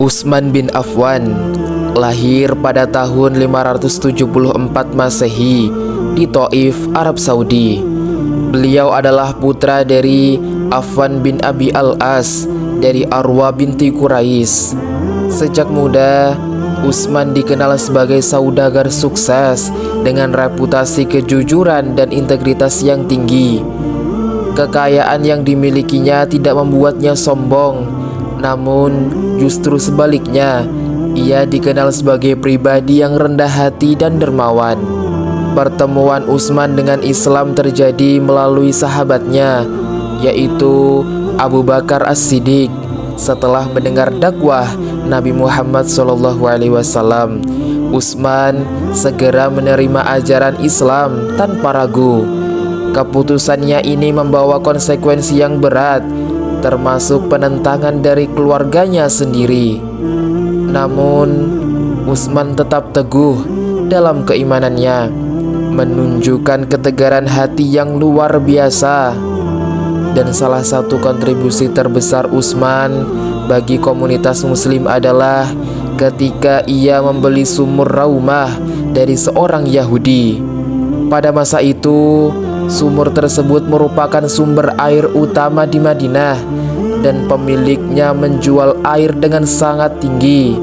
Utsman bin Affan lahir pada tahun 574 Masehi di Thaif, Arab Saudi. Beliau adalah putra dari Affan bin Abi Al-As dari Arwa binti Quraisy. Sejak muda, Utsman dikenal sebagai saudagar sukses dengan reputasi kejujuran dan integritas yang tinggi. Kekayaan yang dimilikinya tidak membuatnya sombong, namun justru sebaliknya, ia dikenal sebagai pribadi yang rendah hati dan dermawan. Pertemuan Utsman dengan Islam terjadi melalui sahabatnya, yaitu Abu Bakar As-Siddiq. Setelah mendengar dakwah Nabi Muhammad SAW, Utsman segera menerima ajaran Islam tanpa ragu. Keputusannya ini membawa konsekuensi yang berat, termasuk penentangan dari keluarganya sendiri. Namun, Utsman tetap teguh dalam keimanannya, menunjukkan ketegaran hati yang luar biasa. Dan salah satu kontribusi terbesar Utsman bagi komunitas muslim adalah ketika ia membeli sumur Raumah dari seorang Yahudi. Pada masa itu, sumur tersebut merupakan sumber air utama di Madinah dan pemiliknya menjual air dengan sangat tinggi.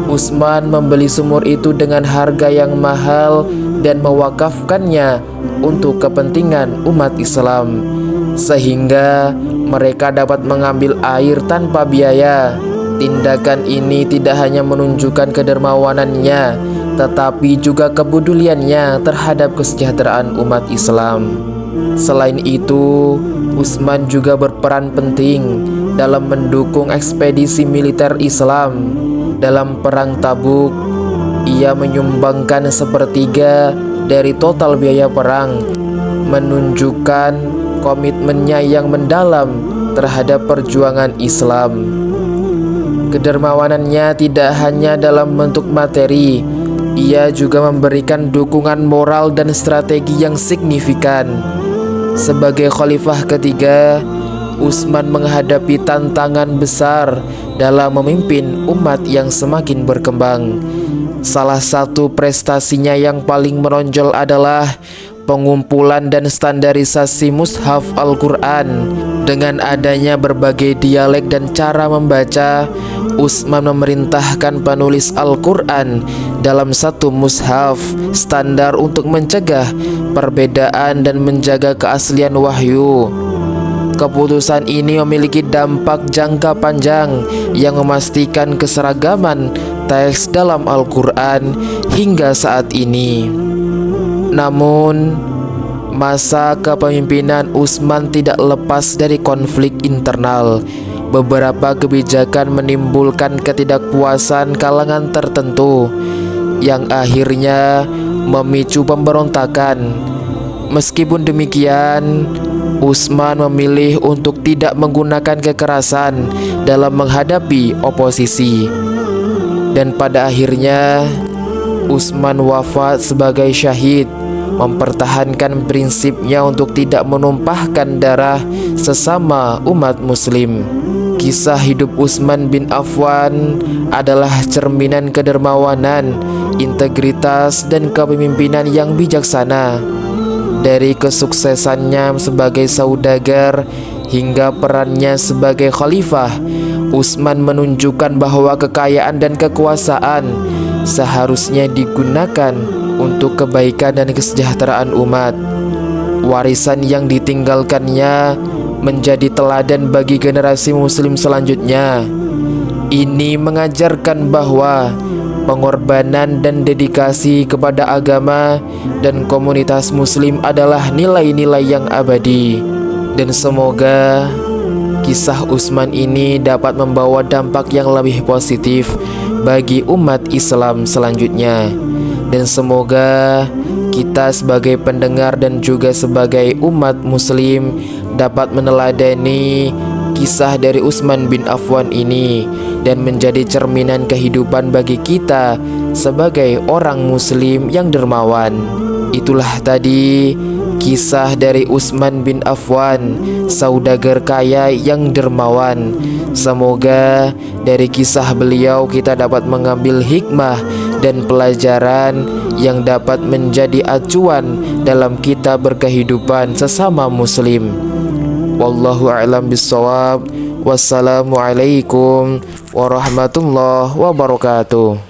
Utsman membeli sumur itu dengan harga yang mahal dan mewakafkannya untuk kepentingan umat Islam, sehingga mereka dapat mengambil air tanpa biaya. Tindakan ini tidak hanya menunjukkan kedermawanannya, tetapi juga kepeduliannya terhadap kesejahteraan umat Islam. Selain itu, Utsman juga berperan penting dalam mendukung ekspedisi militer Islam. Dalam perang Tabuk, ia menyumbangkan sepertiga dari total biaya perang, menunjukkan komitmennya yang mendalam terhadap perjuangan Islam. Kedermawanannya tidak hanya dalam bentuk materi, ia juga memberikan dukungan moral dan strategi yang signifikan. Sebagai khalifah ketiga, Utsman menghadapi tantangan besar dalam memimpin umat yang semakin berkembang. Salah satu prestasinya yang paling menonjol adalah pengumpulan dan standarisasi mushaf Al-Quran. Dengan adanya berbagai dialek dan cara membaca, Utsman memerintahkan penulis Al-Quran dalam satu mushaf standar untuk mencegah perbedaan dan menjaga keaslian wahyu. Keputusan ini memiliki dampak jangka panjang yang memastikan keseragaman teks dalam Al-Quran hingga saat ini. Namun, masa kepemimpinan Utsman tidak lepas dari konflik internal. Beberapa kebijakan menimbulkan ketidakpuasan kalangan tertentu yang akhirnya memicu pemberontakan. Meskipun demikian, Utsman memilih untuk tidak menggunakan kekerasan dalam menghadapi oposisi. Dan pada akhirnya, Utsman wafat sebagai syahid, mempertahankan prinsipnya untuk tidak menumpahkan darah sesama umat muslim. Kisah hidup Utsman bin Affan adalah cerminan kedermawanan, integritas, dan kepemimpinan yang bijaksana. Dari kesuksesannya sebagai saudagar hingga perannya sebagai khalifah, Utsman menunjukkan bahwa kekayaan dan kekuasaan seharusnya digunakan untuk kebaikan dan kesejahteraan umat. Warisan yang ditinggalkannya menjadi teladan bagi generasi muslim selanjutnya. Ini mengajarkan bahwa pengorbanan dan dedikasi kepada agama dan komunitas muslim adalah nilai-nilai yang abadi. Dan semoga kisah Utsman ini dapat membawa dampak yang lebih positif bagi umat Islam selanjutnya. Dan semoga kita sebagai pendengar dan juga sebagai umat muslim dapat meneladani kisah dari Utsman bin Affan ini dan menjadi cerminan kehidupan bagi kita sebagai orang muslim yang dermawan. Itulah tadi kisah dari Utsman bin Affan, saudagar kaya yang dermawan. Semoga dari kisah beliau kita dapat mengambil hikmah dan pelajaran yang dapat menjadi acuan dalam kita berkehidupan sesama muslim. Wallahu a'lam bishawab. Wassalamualaikum warahmatullahi wabarakatuh.